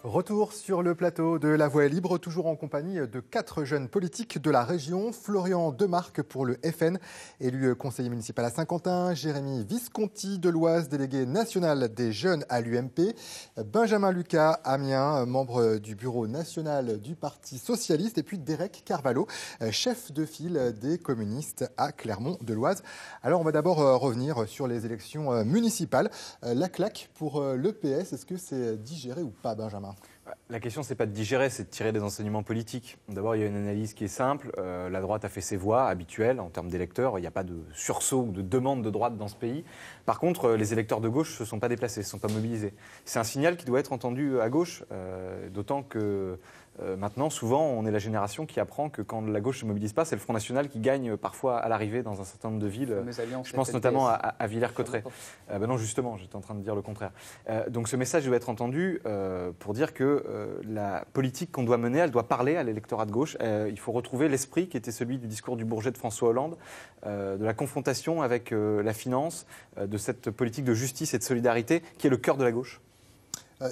Retour sur le plateau de La Voix est libre, toujours en compagnie de 4 jeunes politiques de la région. Florian Demarque pour le FN, élu conseiller municipal à Saint-Quentin. Jérémy Visconti de l'Oise, délégué national des jeunes à l'UMP. Benjamin Lucas, Amiens, membre du bureau national du Parti socialiste. Et puis Derek Carvalho, chef de file des communistes à Clermont-de-L'Oise. Alors on va d'abord revenir sur les élections municipales. La claque pour le PS, est-ce que c'est digéré ou pas, Benjamin ? La question, c'est pas de digérer, c'est de tirer des enseignements politiques. D'abord, il y a une analyse qui est simple. La droite a fait ses voix habituelles en termes d'électeurs. Il n'y a pas de sursaut ou de demande de droite dans ce pays. Par contre, les électeurs de gauche ne se sont pas déplacés, ne se sont pas mobilisés. C'est un signal qui doit être entendu à gauche, d'autant que maintenant, souvent, on est la génération qui apprend que quand la gauche ne se mobilise pas, c'est le Front National qui gagne parfois à l'arrivée dans un certain nombre de villes. Je pense notamment à Villers-Cotterêts. Non, justement, j'étais en train de dire le contraire. Donc ce message doit être entendu pour dire que la politique qu'on doit mener, elle doit parler à l'électorat de gauche. Il faut retrouver l'esprit qui était celui du discours du Bourget de François Hollande, de la confrontation avec la finance, de cette politique de justice et de solidarité qui est le cœur de la gauche.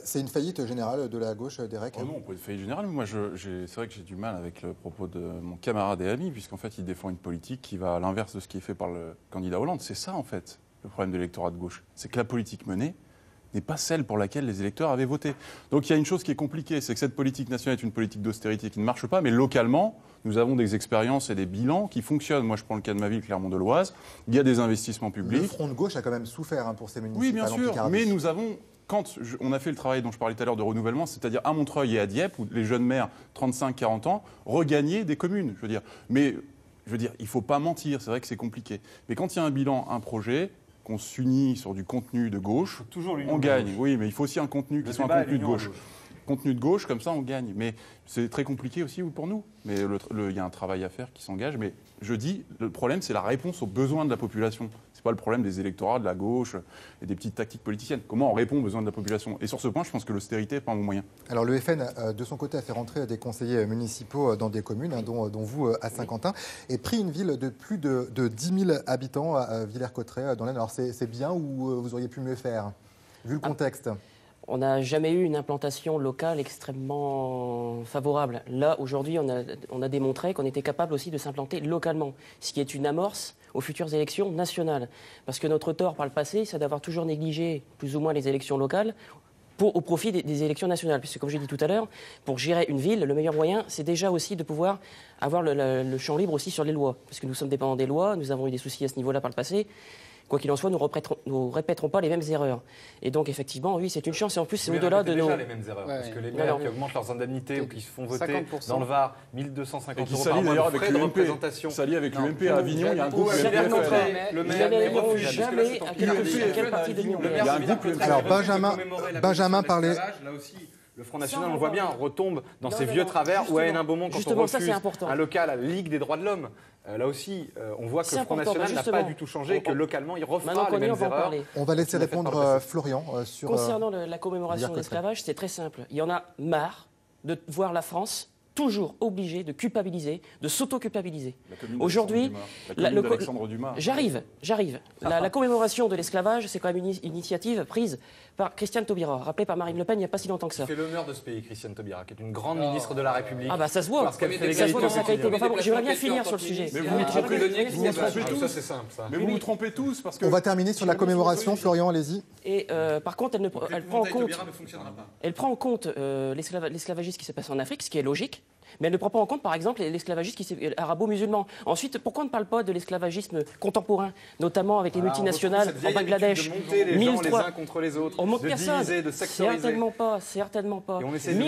C'est une faillite générale de la gauche, Derek ? Oh non, pas une faillite générale. Moi, c'est vrai que j'ai du mal avec le propos de mon camarade et ami, puisqu'en fait, il défend une politique qui va à l'inverse de ce qui est fait par le candidat Hollande. C'est ça, en fait, le problème de l'électorat de gauche. C'est que la politique menée n'est pas celle pour laquelle les électeurs avaient voté. Donc il y a une chose qui est compliquée, c'est que cette politique nationale est une politique d'austérité qui ne marche pas, mais localement, nous avons des expériences et des bilans qui fonctionnent. Moi, je prends le cas de ma ville, Clermont-de-L'Oise. Il y a des investissements publics. Le Front de gauche a quand même souffert pour ces municipales. Oui, bien sûr, mais nous avons... Quand on a fait le travail dont je parlais tout à l'heure de renouvellement, c'est-à-dire à Montreuil et à Dieppe, où les jeunes maires, 35-40 ans, regagnaient des communes, je veux dire. Mais, je veux dire, il ne faut pas mentir, c'est vrai que c'est compliqué. Mais quand il y a un bilan, un projet, qu'on s'unit sur du contenu de gauche, on gagne. Oui, mais il faut aussi un contenu qui soit un contenu de gauche. Contenu de gauche, comme ça, on gagne. Mais c'est très compliqué aussi pour nous. Mais il y a un travail à faire qui s'engage. Mais je dis, le problème, c'est la réponse aux besoins de la population. Ce n'est pas le problème des électorats, de la gauche et des petites tactiques politiciennes. Comment on répond aux besoins de la population ? Et sur ce point, je pense que l'austérité n'est pas un bon moyen. Alors le FN, de son côté, a fait rentrer des conseillers municipaux dans des communes, dont vous à Saint-Quentin, et pris une ville de plus de 10 000 habitants à Villers-Cotterêts, dans l'Aisne. Alors c'est bien ou vous auriez pu mieux faire, vu le contexte ? On n'a jamais eu une implantation locale extrêmement favorable. Là, aujourd'hui, on a démontré qu'on était capable aussi de s'implanter localement, ce qui est une amorce aux futures élections nationales. Parce que notre tort par le passé, c'est d'avoir toujours négligé plus ou moins les élections locales au profit des élections nationales. Puisque, comme j'ai dit tout à l'heure, pour gérer une ville, le meilleur moyen, c'est déjà aussi de pouvoir avoir le champ libre aussi sur les lois. Parce que nous sommes dépendants des lois, nous avons eu des soucis à ce niveau-là par le passé. Quoi qu'il en soit, nous ne répéterons pas les mêmes erreurs. Et donc, effectivement, oui, c'est une chance. Et en plus, c'est au-delà de nos... déjà les mêmes erreurs. Ouais. Parce que les maires qui augmentent leurs indemnités ou qui se font voter 50%. Dans le Var, 1 250 € par mois de frais de représentation. Ça lie avec l'UMP à Avignon, il y a un groupe le maire ne jamais à quel parti de l'Union. Alors, Benjamin parlait... Là aussi, le Front National, on le voit bien, retombe dans ses vieux travers où à un moment, quand on refuse un local à la Ligue des droits de l'homme, là aussi, on voit que le Front National n'a pas du tout changé et que localement, il refera les mêmes erreurs. On va laisser répondre Florian sur... Concernant la commémoration de l'esclavage, c'est très simple. Il y en a marre de voir la France toujours obligée de culpabiliser, de s'auto-culpabiliser. Aujourd'hui, j'arrive. La commémoration de l'esclavage, c'est quand même une initiative prise par Christiane Taubira, rappelée par Marine Le Pen il n'y a pas si longtemps que ça. C'est l'honneur de ce pays, Christiane Taubira, qui est une grande ministre de la République. Ah bah ça se voit, ça se voit dans sa qualité. J'aimerais bien finir sur le sujet. Mais vous vous trompez tous. C'est simple, ça. Mais vous vous trompez tous parce que... On va terminer sur la commémoration, Florian, allez-y. Et par contre, elle prend en compte l'esclavagisme qui s'est passé en Afrique, ce qui est logique. Mais elle ne prend pas en compte, par exemple, l'esclavagisme arabo-musulman. Ensuite, pourquoi on ne parle pas de l'esclavagisme contemporain, notamment avec les multinationales en Bangladesh, 1300 les uns contre les autres, on monte personne, certainement pas. Et on essaie de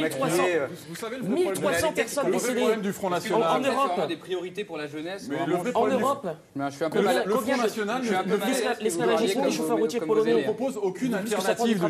1300 personnes décédées. Le problème du Front National. En Europe, des priorités pour la jeunesse. En Europe, le Front National, l'esclavagisme des chauffeurs routiers polonais ne propose aucune alternative de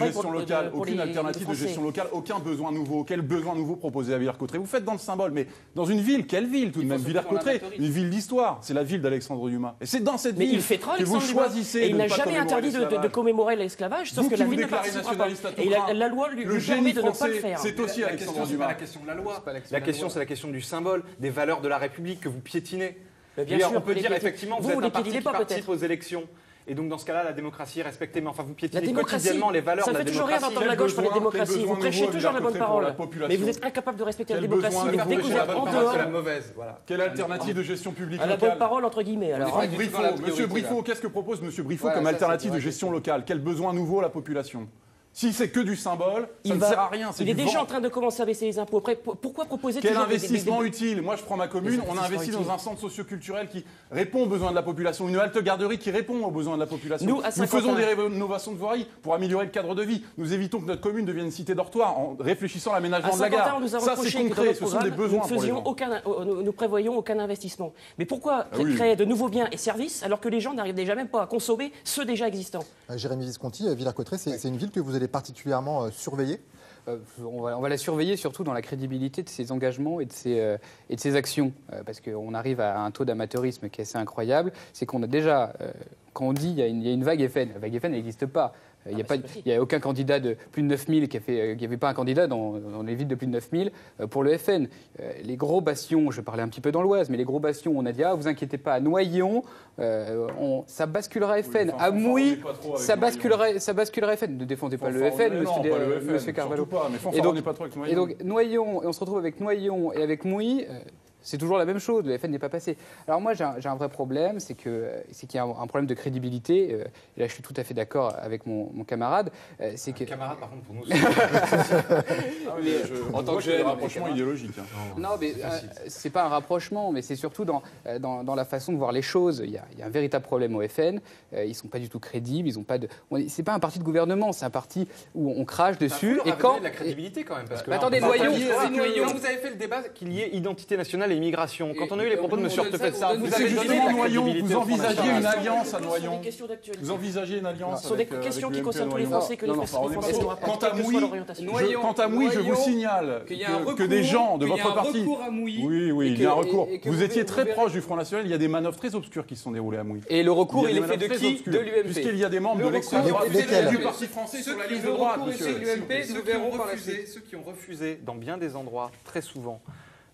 gestion locale, aucun besoin nouveau. Quel besoin nouveau proposé à Villers-Cotterêts ? Vous faites dans le symbole. Mais dans une ville, quelle ville tout de même? Villers-Cotterêts, une ville d'histoire. C'est la ville d'Alexandre Dumas. Et c'est dans cette Mais ville il fêtera que vous Alexandre Dumas. choisissez Et il de n'a ne pas jamais commémorer interdit de l'esclavage. commémorer l'esclavage, sauf Vous que qui la vous ville ne déclarez participera pas. nationaliste à tout Et craint, la loi lui le permet génie de ne pas le français, faire. c'est aussi Alexandre Dumas. La question de la loi. La question, c'est la question du symbole, des valeurs de la République que vous piétinez. Mais bien Et sûr, on peut les dire piétiner. effectivement, vous Vous êtes les un parti piétinez qui pas, participe peut-être. aux élections. Et donc, dans ce cas-là, la démocratie est respectée. Mais enfin, vous La piétinez démocratie, quotidiennement les valeurs ça de me la fait toujours rire démocratie. d'entendre la gauche parler de démocratie. Vous prêchez toujours la bonne parole. Mais vous êtes incapable de respecter la Quel démocratie. besoin Dès de que vous réfléchir êtes à la en bonne dehors, C'est la mauvaise, voilà. Quelle alternative de gestion publique à la bonne locale? parole, entre guillemets. Alors, Franck du tout Briffaut, dans la Monsieur priorité, Briffaut, là. qu'est-ce que propose Monsieur Briffaut Voilà, comme ça, c'est alternative une de vraie gestion question. locale? Quel besoin nouveau à la population? Si c'est que du symbole, ça ne sert à rien. Il est déjà en train de commencer à baisser les impôts. Après, pourquoi proposer Quel toujours investissement utile? Moi, je prends ma commune, on a investissements investi dans utiles. un centre socioculturel qui répond aux besoins de la population, une halte garderie qui répond aux besoins de la population. Nous, à faisons Saint-Quentin. des rénovations de voiries pour améliorer le cadre de vie. Nous évitons que notre commune devienne une cité dortoir en réfléchissant à À l'aménagement de la Saint-Quentin, gare. on nous a Ça, c'est reproché que dans concret, notre ce sont des programme, besoins nous, pour les gens. nous prévoyons aucun investissement. Mais pourquoi Ah oui. créer de nouveaux biens et services alors que les gens n'arrivent déjà même pas à consommer ceux déjà existants? Jérémy Visconti, Villers-Cotterêts, c'est une ville que vous allez particulièrement surveiller. On va la surveiller surtout dans la crédibilité de ses engagements et de ses actions. Parce qu'on arrive à un taux d'amateurisme qui est assez incroyable. C'est qu'on a déjà, quand on dit il y a une vague FN, la vague FN n'existe pas. Il n'y a aucun candidat de plus de 9000 il n'y avait pas un candidat dans les villes de plus de 9000 pour le FN. Les gros bastions, je parlais un petit peu dans l'Oise, mais les gros bastions, on a dit, vous inquiétez pas, à Noyon, ça basculera FN. À Mouy, ça basculerait FN. Ne défendez pas le FN, monsieur Carvalho. Mais on n'est pas trop avec Noyon. Et donc, Noyon, et on se retrouve avec Noyon et avec Mouy. C'est toujours la même chose, le FN n'est pas passé. Alors moi, j'ai un vrai problème, c'est qu'il y a un problème de crédibilité. Et là, je suis tout à fait d'accord avec mon camarade. C'est que... Camarade, par contre, pour nous, En tant que jeune, rapprochement idéologique. Non, mais c'est pas un rapprochement, mais c'est surtout dans la façon de voir les choses. Il y a un véritable problème au FN. Ils sont pas du tout crédibles. Ils ont pas de. C'est pas un parti de gouvernement. C'est un parti où on crache dessus. Et quand de la crédibilité quand même, parce que attendez, Noyon, quand vous avez fait le débat qu'il y ait identité nationale et immigration, quand on a eu les propos de M. Ortefeld, vous C'est avez donné justement la Noyon, crédibilité vous au Front envisagez National. une alliance à Ce sont Noyon. des questions d'actualité. Vous envisagez une alliance Ce sont des avec, questions avec qui l'UMP concernent tous les Noyon. Français que les Français on est ne pas n'aura pas, Quant à quelle que soit Mouy, l'orientation. quant à Mouy, je vous signale que des gens de votre parti. Oui, il y a un recours. Vous étiez très proche du Front National. Il y a des manœuvres très obscures qui se sont déroulées à Mouy. Et le recours, il des est fait de manœuvres qui? très De obscures, l'UMP. Puisqu'il y a des membres de Le l'extrême recours, droite lesquels du Parti français sur la liste de droite, monsieur. Ceux qui ont refusé, dans bien des endroits, très souvent,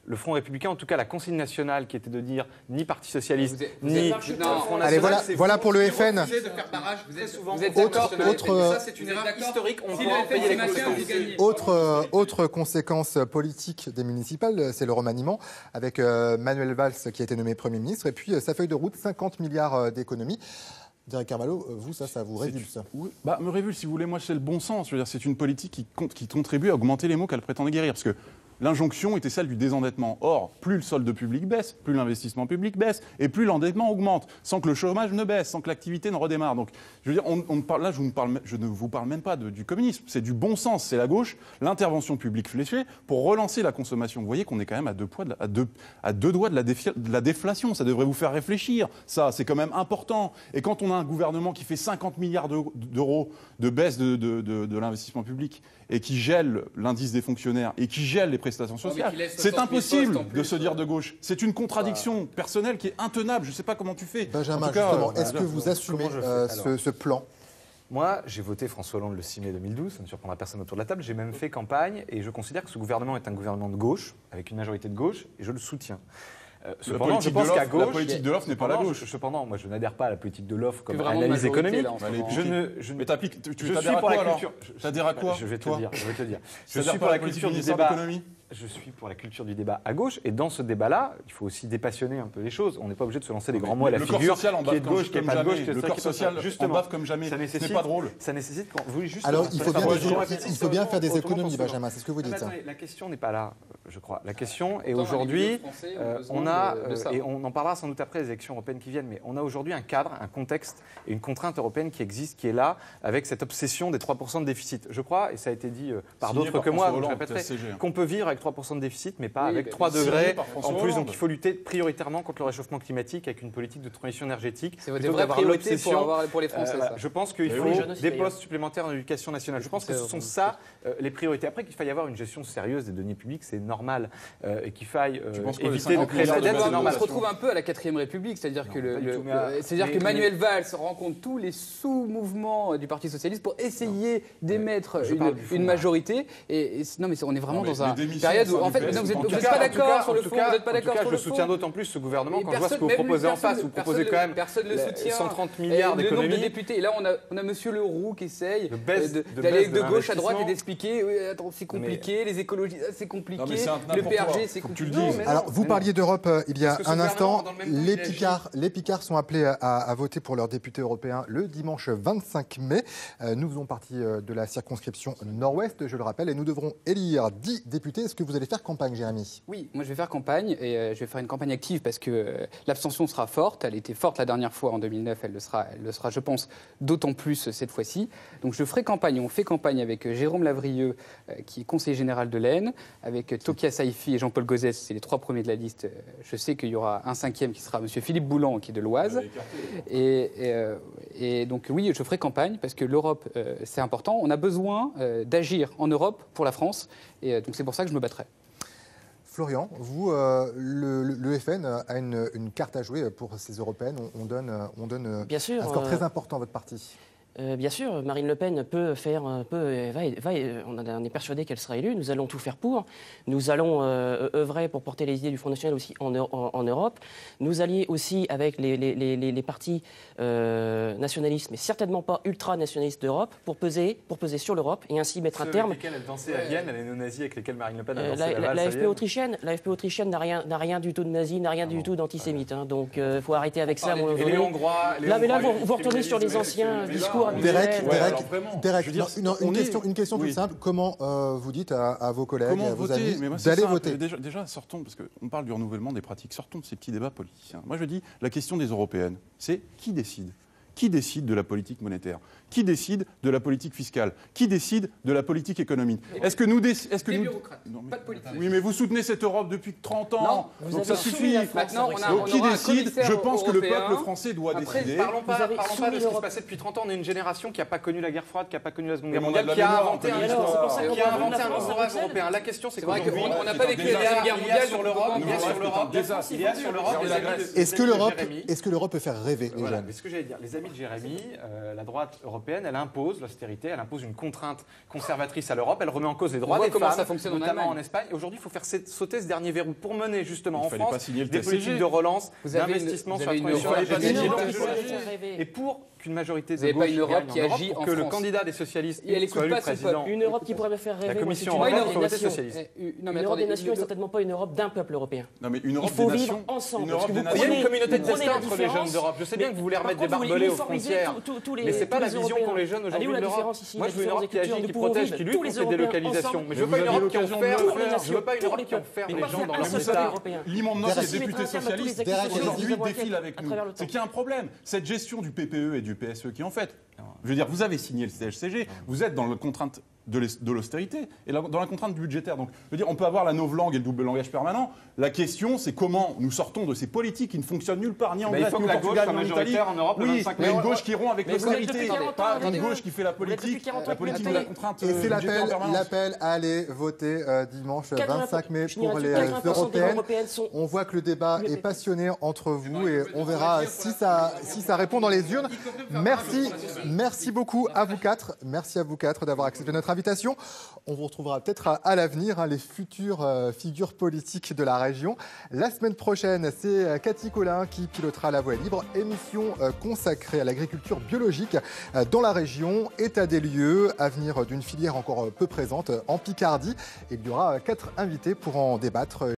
le Front républicain, en tout cas la consigne nationale qui était de dire ni Parti socialiste, ni Front Allez, national. voilà pour le FN. De faire barrage très souvent. vous êtes Autre- Ça, c'est une erreur historique. On pourra en payer les conséquences. Autre conséquence politique des municipales, c'est le remaniement, avec Manuel Valls qui a été nommé Premier ministre, et puis sa feuille de route, 50 milliards d'économies. Derek Carvalho, vous, ça vous révulse. Oui, me révulse, si vous voulez. Moi, c'est le bon sens. Je veux dire, c'est une politique qui contribue à augmenter les maux qu'elle prétend guérir. Parce que l'injonction était celle du désendettement. Or, plus le solde public baisse, plus l'investissement public baisse, et plus l'endettement augmente, sans que le chômage ne baisse, sans que l'activité ne redémarre. Donc, je veux dire, là, je ne vous parle même pas du communisme. C'est du bon sens. C'est la gauche, l'intervention publique fléchée pour relancer la consommation. Vous voyez qu'on est quand même à deux doigts de la déflation. Ça devrait vous faire réfléchir. Ça, c'est quand même important. Et quand on a un gouvernement qui fait 50 milliards d'euros de baisse de l'investissement public et qui gèle l'indice des fonctionnaires et qui gèle les prestations sociales, c'est impossible de se dire de gauche. C'est une contradiction personnelle qui est intenable. Je ne sais pas comment tu fais. Benjamin, En tout cas, justement, est-ce que vous assumez ce plan ? Moi, j'ai voté François Hollande le 6 mai 2012, ça ne surprendra personne autour de la table. J'ai même fait campagne et je considère que ce gouvernement est un gouvernement de gauche, avec une majorité de gauche, et je le soutiens. Cependant, je pense qu'à gauche, la politique de l'offre n'est pas la gauche. Cependant, moi, je n'adhère pas à la politique de l'offre comme Vraiment analyse majorité, économique. là, en ce moment. Mais tu je t'adhères suis à pour quoi, la alors culture. T'adhères à quoi, Je vais te toi dire. Je T'adhères suis pas pour à la politique culture du ministère débat. d'économie. Je suis pour la culture du débat à gauche, et dans ce débat-là, il faut aussi dépassionner un peu les choses. On n'est pas obligé de se lancer des grands mots à la Le figure. corps social en qui est bave de gauche, qui est comme pas de gauche, jamais. qui est Le ça, corps qui est pas ça. social en Justement, bave comme jamais. ça Ce nécessite- n'est pas drôle. Ça nécessite quand vous justement. Alors, il faut bien faire des Autrement, économies, François. Benjamin, c'est ce que vous Ah, mais dites. attendez, la question n'est pas là, je crois. La question est Pourtant, aujourd'hui, les Français ont besoin on a, de ça. et on en parlera sans doute après les élections européennes qui viennent, mais on a aujourd'hui un cadre, un contexte et une contrainte européenne qui existe, qui est là, avec cette obsession des 3% de déficit. Je crois, et ça a été dit par Signé d'autres par que moi, François donc je Hollande, répéterai, TSCG. qu'on peut vivre avec avec 3% de déficit, mais pas Oui, avec mais 3 signé degrés par François en plus. Hollande. Donc il faut lutter prioritairement contre le réchauffement climatique avec une politique de transition énergétique. C'est votre plutôt vraie d'avoir priorité l'obsession. pour les Français, ça. Je pense qu'il Mais faut oui. Les jeunes aussi, des d'ailleurs. postes supplémentaires en éducation nationale. Je pense que ce sont ça les priorités. Après, qu'il faille y avoir une gestion sérieuse des deniers publics, c'est normal. Et qu'il faille Tu penses quoi, les éviter de 50 créer de la milliards dette, c'est On normal. se retrouve un peu à la 4ème République, c'est-à-dire que, pas du tout, mais c'est-à-dire mais- que Manuel Valls rencontre tous les sous-mouvements du Parti socialiste pour essayer d'émettre Je parle du fond, une là. majorité. Non, mais on est vraiment Non, mais dans une les démissions période au où, sein en du fait, PS, non, vous en tout n'êtes cas- pas d'accord sur le fond, vous n'êtes pas d'accord sur je le soutiens fond. d'autant plus ce gouvernement Et quand je vois ce que vous même lui, proposez en personne- face. Vous proposez quand même personne ne le soutient. 130 milliards Le nombre de d'économies. députés. Et là, on a Monsieur Leroux qui essaye De baisse- de d'aller baisse de de gauche à droite et l'investissement. d'expliquer oui, attends, c'est compliqué, les écologistes, c'est compliqué, Non, mais c'est un le n'importe quoi. PRG, c'est Faut que tu compliqué. le dises. Non, mais non. Alors, vous mais parliez d'Europe il y a Est-ce que ce un instant. gouvernement, dans le même temps, il agit Les Picards sont appelés à voter pour leurs députés européens le dimanche 25 mai. Nous faisons partie de la circonscription nord-ouest, je le rappelle, et nous devrons élire 10 députés. Est-ce que vous allez faire campagne, Jérémy ? Oui, moi je vais faire campagne et je vais faire une campagne active parce que l'abstention sera forte. Elle était forte la dernière fois en 2009, elle le sera je pense, d'autant plus cette fois-ci. Donc je ferai campagne, on fait campagne avec Jérôme Lavrieux, qui est conseiller général de l'Aisne, avec Tokia Saifi et Jean-Paul Gauzès, c'est les 3 premiers de la liste. Je sais qu'il y aura un 5e qui sera M. Philippe Boulan, qui est de l'Oise. Et donc oui, je ferai campagne parce que l'Europe, c'est important. On a besoin d'agir en Europe pour la France et donc c'est pour ça que je me battrai. Florian, vous, le FN a une carte à jouer pour ces européennes. On donne Bien sûr, un score très important à votre parti. Bien sûr, Marine Le Pen on est persuadé qu'elle sera élue. Nous allons tout faire pour. Nous allons œuvrer pour porter les idées du Front National aussi en Europe. Nous allier aussi avec les partis nationalistes, mais certainement pas ultra-nationalistes d'Europe, pour peser sur l'Europe et ainsi mettre un terme. Avec lesquels elle dansait à Vienne, les néo-nazis avec lesquels Marine Le Pen a dansé à la valse à Vienne. L'AFP autrichienne n'a rien du tout de nazi, n'a rien du tout d'antisémite. Hein. Donc il faut arrêter avec ça. Et les Hongrois. Là, vous retournez sur les anciens discours Derek, habituels. Ouais, alors vraiment, Derek, je veux dire, une question oui. toute simple. Comment vous dites à vos collègues, Comment à vos voter amis, Mais moi, c'est d'aller simple. voter? Déjà, sortons, parce qu'on parle du renouvellement des pratiques, sortons de ces petits débats politiciens. Moi, je dis, la question des européennes, c'est qui décide ? Qui décide de la politique monétaire ? Qui décide de la politique fiscale ? Qui décide de la politique économique ? Est-ce que nous... Des bureaucrates, Non, mais- pas de politique. Oui, mais vous soutenez cette Europe depuis 30 ans. Non, vous donc avez ça soumis suffit. la France. Maintenant, Donc qui aura un décide ? commissaire Je pense que le européen. peuple français doit Après, décider. Parlons pas Vous avez de ce soumis qui se l'Europe. passait depuis 30 ans. On est une génération qui n'a pas connu la guerre froide, qui n'a pas connu la Seconde Guerre Mais on a mondiale, de la qui a mémoire, inventé on un connaît l'histoire. histoire, C'est pour ça qui a qu'on inventé parle un de la grand France rêve à européen. La question, c'est C'est vrai qu'aujourd'hui, qu'on n'a pas vécu la Deuxième Guerre il y a mondiale. sur l'Europe, donc il y a on sur va- l'Europe, désastre. il y a sur l'Europe des amis de Est-ce que Jérémy. l'Europe peut faire rêver les Voilà, jeunes? mais ce que j'allais dire, les amis de Jérémy, la droite européenne, elle impose l'austérité, elle impose une contrainte conservatrice à l'Europe, elle remet en cause les droits voit des comment femmes, ça fonctionne en notamment en Allemagne. Espagne. Aujourd'hui, il faut faire sauter ce dernier verrou pour mener justement Il en fallait pas France signer le des TSCG. politiques de relance, Vous avez d'investissement vous sur la avez une transition Europe énergétique. qui Europe agit qui pas. pourrait faire rêver. Et pour qu'une majorité Vous de n'avez pas gauche une Europe gagne qui en Europe, agit pour en que le France. candidat des socialistes Et elle écoute soit élu pas son président. peuple. Une Europe qui pourrait faire rêver. La moi, Commission c'est une européenne, Europe il faut des voter nations. socialiste. Non, mais Une Europe attendez, des nations et certainement pas une Europe d'un peuple européen. Non, mais une Il Europe faut des vivre nations. ensemble. Une parce Europe que des vous Il y a nations. une communauté de prenez la destin entre les différence, jeunes d'Europe. Je sais bien que vous voulez par remettre des contre, vous voulez barbelés aux uniformiser frontières. tous les- Mais c'est pas tous la les vision Européens. qu'ont les jeunes Elle est aujourd'hui où de la l'Europe. différence ici? Moi, La je veux une différence Europe qui des agit, cultures. qui Nous pouvons protège, vivre qui lutte tous les contre les Européens délocalisations. ensemble. Mais je veux Mais pas vous une aviez Europe qui l'occasion de enferme. le faire. Je veux pas une Pour Europe les qui enferme peuples. les Mais gens pas dans faire leur un seul État. peuple européen. L'immonde Merci. des députés Mettre un terme à tous les socialistes acquis socialistes aujourd'hui que nous avons défilent acquis avec à nous. travers le C'est temps. qu'il y a un problème. Cette gestion du PPE et du PSE qui, en fait, je veux dire, vous avez signé le CHCG, vous êtes dans la contrainte de l'austérité et dans la contrainte budgétaire. Donc, je veux dire, on peut avoir la novlangue et le double langage permanent. La question, c'est comment nous sortons de ces politiques qui ne fonctionnent nulle part, ni en Mais il Grèce, faut ni que au la gauche Portugal, soit ni en Italie. majoritaire en Europe le Oui, 25 mais mai. une gauche qui rompt avec Mais vous l'êtes l'austérité, depuis 40 ans pas avec une eux. gauche qui fait la Vous l'êtes depuis politique, 40 ans la politique de la contrainte Et c'est budgétaire en permanence. l'appel à aller voter dimanche 25 mai Je dirais pour que les 80% des européennes. européennes sont On voit que le débat est passionné entre vous et on verra si ça répond dans les urnes. Merci beaucoup à vous quatre. Merci à vous quatre d'avoir accepté notre invitation. On vous retrouvera peut-être à l'avenir, les futures figures politiques de la région. La semaine prochaine, c'est Cathy Collin qui pilotera La Voie libre, émission consacrée à l'agriculture biologique dans la région. État des lieux, avenir d'une filière encore peu présente en Picardie. Et il y aura 4 invités pour en débattre.